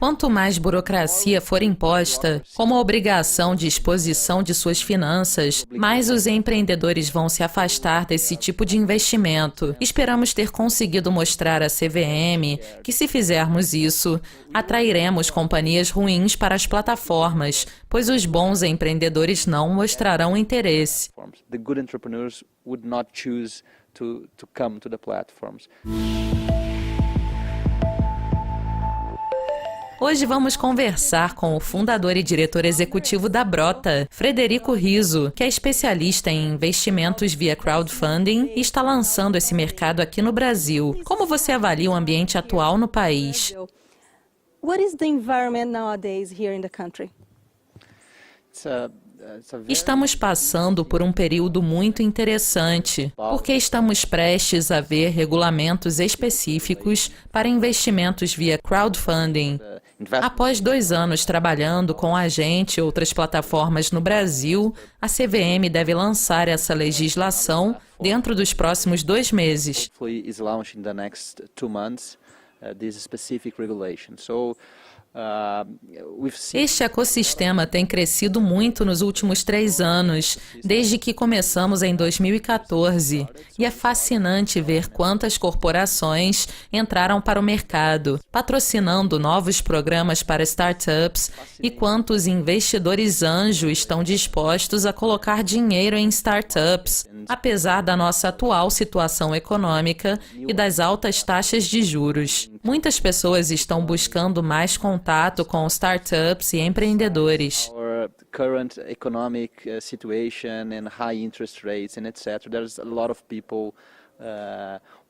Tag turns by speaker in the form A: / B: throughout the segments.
A: Quanto mais burocracia for imposta, como a obrigação de exposição de suas finanças, mais os empreendedores vão se afastar desse tipo de investimento. Esperamos ter conseguido mostrar à CVM que, se fizermos isso, atrairemos companhias ruins para as plataformas, pois os bons empreendedores não mostrarão interesse.
B: The good entrepreneurs would not choose to come to the platforms.
A: Hoje vamos conversar com o fundador e diretor executivo da Brota, Frederico Rizzo, que é especialista em investimentos via crowdfunding e está lançando esse mercado aqui no Brasil. Como você avalia o ambiente atual no país?
C: What is the environment nowadays here in the country?
A: Estamos passando por um período muito interessante, porque estamos prestes a ver regulamentos específicos para investimentos via crowdfunding. Após 2 anos trabalhando com a gente e outras plataformas no Brasil, a CVM deve lançar essa legislação dentro dos próximos 2 meses. Este ecossistema tem crescido muito nos últimos 3 anos, desde que começamos em 2014, e é fascinante ver quantas corporações entraram para o mercado, patrocinando novos programas para startups e quantos investidores anjo estão dispostos a colocar dinheiro em startups, apesar da nossa atual situação econômica e das altas taxas de juros. Muitas pessoas estão buscando mais contato com startups e empreendedores.
B: Our current economic situation and high interest rates and etc. There's a lot of people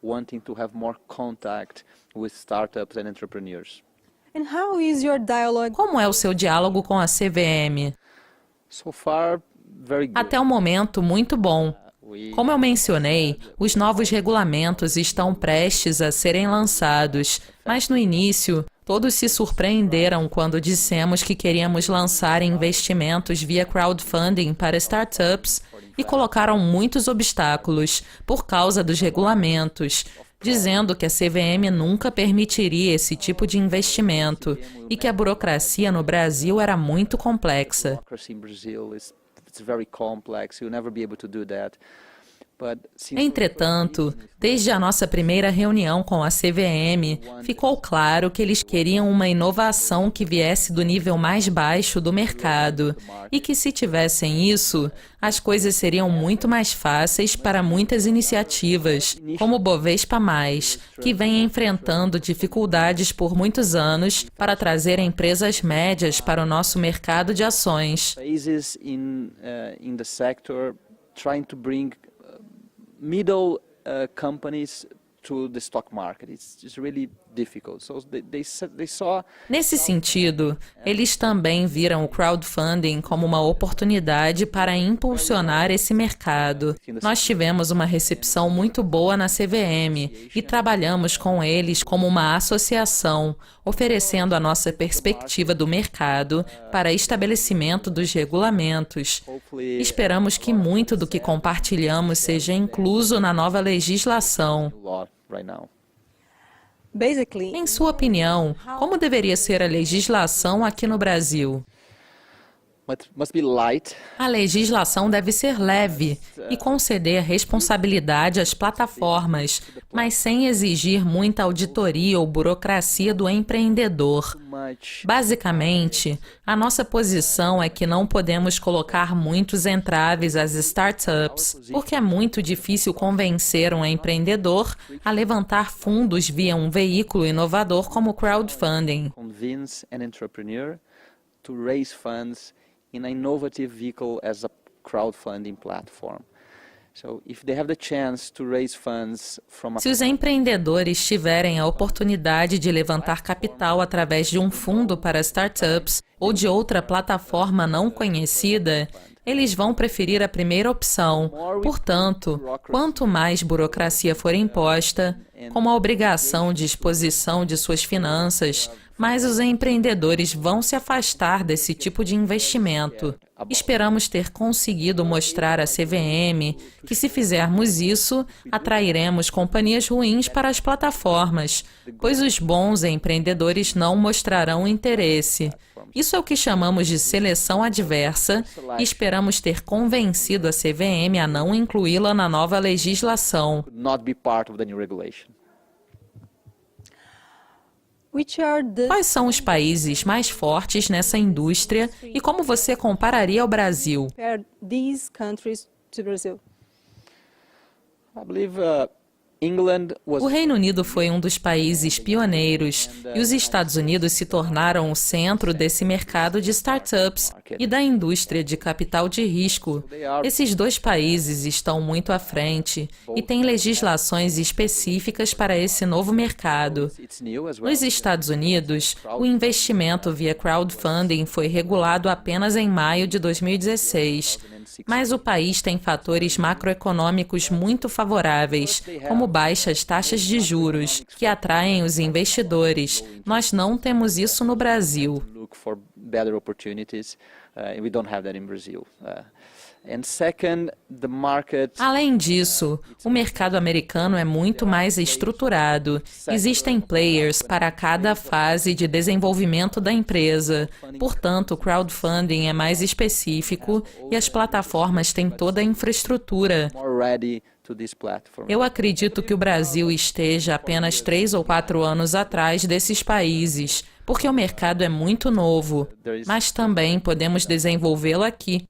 B: wanting to have more contact with startups and entrepreneurs.
C: And how is your dialogue?
A: Como é o seu diálogo com a CVM?
B: So far, very good.
A: Até o momento, muito bom. Como eu mencionei, os novos regulamentos estão prestes a serem lançados, mas no início, todos se surpreenderam quando dissemos que queríamos lançar investimentos via crowdfunding para startups e colocaram muitos obstáculos por causa dos regulamentos, dizendo que a CVM nunca permitiria esse tipo de investimento e que a burocracia no Brasil era muito complexa. Entretanto, desde a nossa primeira reunião com a CVM, ficou claro que eles queriam uma inovação que viesse do nível mais baixo do mercado e que, se tivessem isso, as coisas seriam muito mais fáceis para muitas iniciativas, como o Bovespa+, que vem enfrentando dificuldades por muitos anos para trazer empresas médias para o nosso mercado de ações.
B: Middle companies to the stock market. It's really difficult. So they saw.
A: Nesse sentido, eles também viram o crowdfunding como uma oportunidade para impulsionar esse mercado. Nós tivemos uma recepção muito boa na CVM e trabalhamos com eles como uma associação, oferecendo a nossa perspectiva do mercado para estabelecimento dos regulamentos. Esperamos que muito do que compartilhamos seja incluso na nova legislação. Em sua opinião, como deveria ser a legislação aqui no Brasil? A legislação deve ser leve e conceder responsabilidade às plataformas, mas sem exigir muita auditoria ou burocracia do empreendedor. Basicamente, a nossa posição é que não podemos colocar muitos entraves às startups, porque é muito difícil convencer um empreendedor a levantar fundos via um veículo inovador como o crowdfunding.
B: In an innovative vehicle as a crowdfunding platform. So, if they have the chance to raise funds from
A: Se os empreendedores tiverem a oportunidade de levantar capital através de um fundo para startups ou de outra plataforma não conhecida, eles vão preferir a primeira opção. Portanto, quanto mais burocracia for imposta, como a obrigação de exposição de suas finanças, mais os empreendedores vão se afastar desse tipo de investimento. Esperamos ter conseguido mostrar à CVM que, se fizermos isso, atrairemos companhias ruins para as plataformas, pois os bons empreendedores não mostrarão interesse. Isso é o que chamamos de seleção adversa e esperamos ter convencido a CVM a não incluí-la na nova legislação.
B: Not be part of the new regulation.
A: Quais são os países mais fortes nessa indústria e como você compararia ao Brasil?
C: These countries to Brazil.
B: I believe England was
A: O Reino Unido foi um dos países pioneiros e os Estados Unidos se tornaram o centro desse mercado de startups e da indústria de capital de risco. Esses dois países estão muito à frente e têm legislações específicas para esse novo mercado.
B: it's new as well.
A: Nos Estados Unidos, o investimento via crowdfunding foi regulado apenas em maio de 2016. Mas o país tem fatores macroeconômicos muito favoráveis, como baixas taxas de juros, que atraem os investidores. Nós não temos isso no Brasil.
B: Look for better opportunities. We don't have that in Brazil. And second, the market
A: Além disso, o mercado americano é muito mais estruturado. Existem players para cada fase de desenvolvimento da empresa. Portanto, o crowdfunding é mais específico e as plataformas têm toda a infraestrutura.
B: more ready to this platform.
A: Eu acredito que o Brasil esteja apenas 3 ou 4 anos atrás desses países, porque o mercado é muito novo, mas também podemos desenvolvê-lo aqui.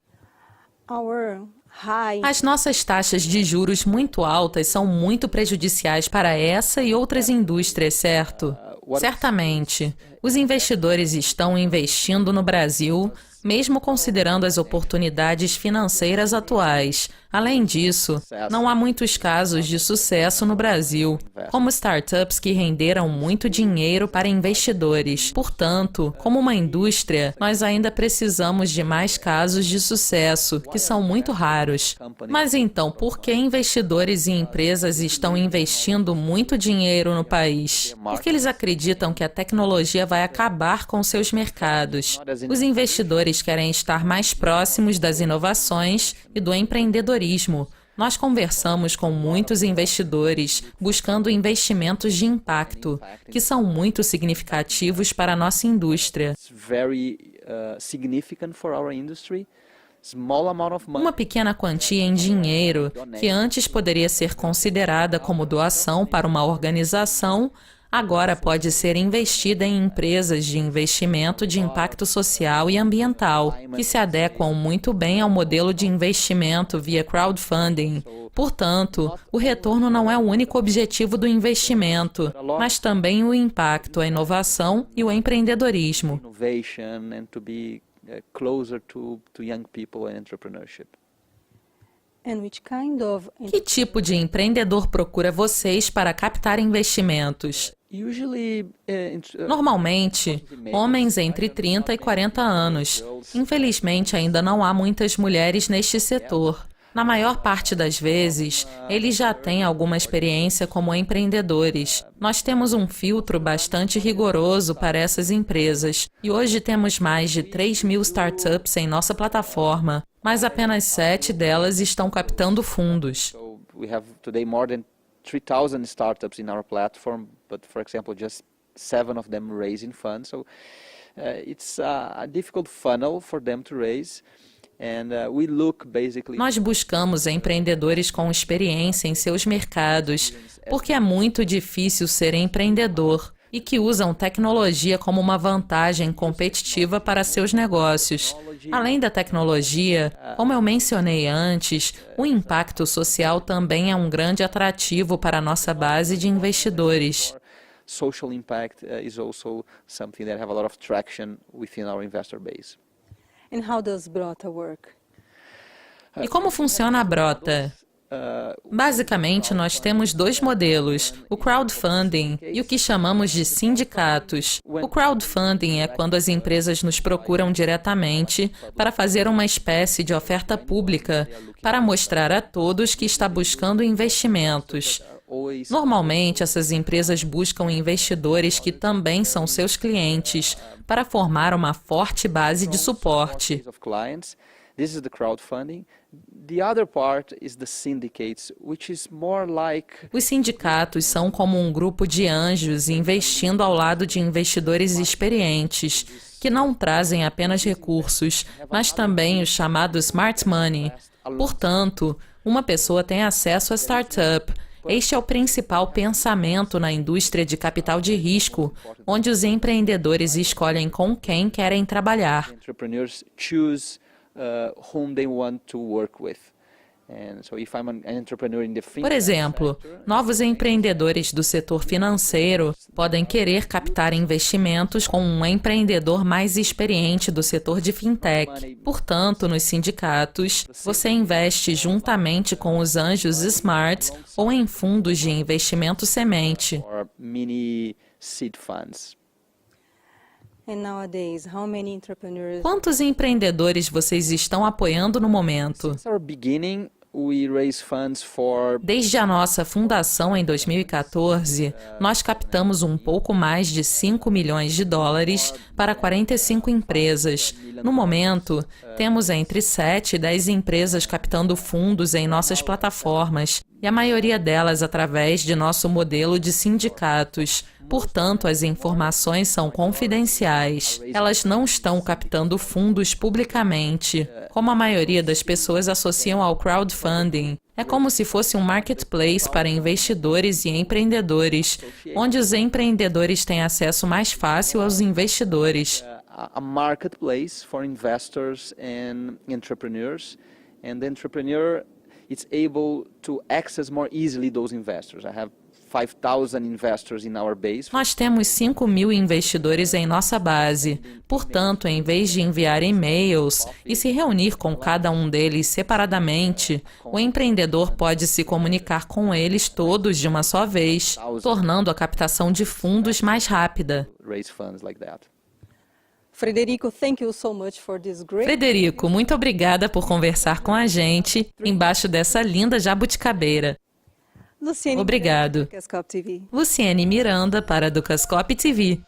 C: Our high
A: As nossas taxas de juros muito altas são muito prejudiciais para essa e outras indústrias, certo? Certamente. Os investidores estão investindo no Brasil, mesmo considerando as oportunidades financeiras atuais. Além disso, não há muitos casos de sucesso no Brasil, como startups que renderam muito dinheiro para investidores. Portanto, como uma indústria, nós ainda precisamos de mais casos de sucesso, que são muito raros. Mas então, por que investidores e empresas estão investindo muito dinheiro no país? Porque eles acreditam que a tecnologia vai acabar com seus mercados. Os investidores querem estar mais próximos das inovações e do empreendedorismo. Nós conversamos com muitos investidores buscando investimentos de impacto, que são muito significativos para a nossa indústria.
B: It's very significant for our industry. Small amount of money.
A: Uma pequena quantia em dinheiro, que antes poderia ser considerada como doação para uma organização, agora pode ser investida em empresas de investimento de impacto social e ambiental, que se adequam muito bem ao modelo de investimento via crowdfunding. Portanto, o retorno não é o único objetivo do investimento, mas também o impacto, a inovação e o empreendedorismo.
B: Innovation and to be closer to young people and entrepreneurship.
C: and which kind of
A: Que tipo de empreendedor procura vocês para captar investimentos?
B: Usually,
A: Normalmente, homens entre 30 e 40 anos. Infelizmente, ainda não há muitas mulheres neste setor. Na maior parte das vezes, eles já têm alguma experiência como empreendedores. Nós temos um filtro bastante rigoroso para essas empresas e hoje temos mais de 3.000 startups em nossa plataforma, mas apenas 7 delas estão captando fundos.
B: so we have today more than 3,000 startups in our platform, but for example, just 7 of them raising funds. So it's a difficult funnel for them to raise. And we look basically
A: Nós buscamos empreendedores com experiência em seus mercados, porque é muito difícil ser empreendedor e que usam tecnologia como uma vantagem competitiva para seus negócios. Além da tecnologia, como eu mencionei antes, o impacto social também é um grande atrativo para a nossa base de investidores.
B: social impact is also something that have a lot of traction within our investor base.
C: and how does Brota work?
A: E como funciona a Brota? Basicamente, nós temos 2 modelos, o crowdfunding e o que chamamos de sindicatos. O crowdfunding é quando as empresas nos procuram diretamente para fazer uma espécie de oferta pública para mostrar a todos que está buscando investimentos. Normalmente, essas empresas buscam investidores que também são seus clientes para formar uma forte base de suporte.
B: Of clients, This is the crowdfunding. The other part is the syndicates, which is more like
A: Os sindicatos são como um grupo de anjos investindo ao lado de investidores experientes, que não trazem apenas recursos, mas também o chamado smart money. Portanto, uma pessoa tem acesso a startup. Este é o principal pensamento na indústria de capital de risco, onde os empreendedores escolhem com quem querem trabalhar.
B: entrepreneurs choose whom they want to work with. And so if I'm an entrepreneur in the
A: Por
B: fintech
A: exemplo, novos empreendedores do setor financeiro podem querer captar investimentos com um empreendedor mais experiente do setor de fintech. Portanto, nos sindicatos, você investe juntamente com os anjos Smart ou em fundos de investimento semente.
B: or mini seed funds.
C: And nowadays, how many entrepreneurs?
A: Quantos empreendedores vocês estão apoiando no momento?
B: Since our beginning, we raise funds for
A: Desde a nossa fundação em 2014, nós captamos um pouco mais de 5 milhões de dólares para 45 empresas. No momento, temos entre 7 e 10 empresas captando fundos em nossas plataformas, e a maioria delas através de nosso modelo de sindicatos. Portanto, as informações são confidenciais. Elas não estão captando fundos publicamente, como a maioria das pessoas associam ao crowdfunding. É como se fosse um marketplace para investidores e empreendedores, onde os empreendedores têm acesso mais fácil aos investidores.
B: a marketplace for investors and entrepreneurs, and the entrepreneur is able to access more easily those investors. I have 5,000 investors in our base.
A: Nós temos 5 mil investidores em nossa base. Portanto, em vez de enviar e-mails e se reunir com cada um deles separadamente, o empreendedor pode se comunicar com eles todos de uma só vez, tornando a captação de fundos mais rápida.
B: Raise funds like that.
C: Frederico, thank you so much for this great.
A: Frederico, muito obrigada por conversar com a gente embaixo dessa linda jabuticabeira.
C: Luciane
A: Obrigado.
C: Cascop TV.
A: Luciane Miranda para a Ducascope TV.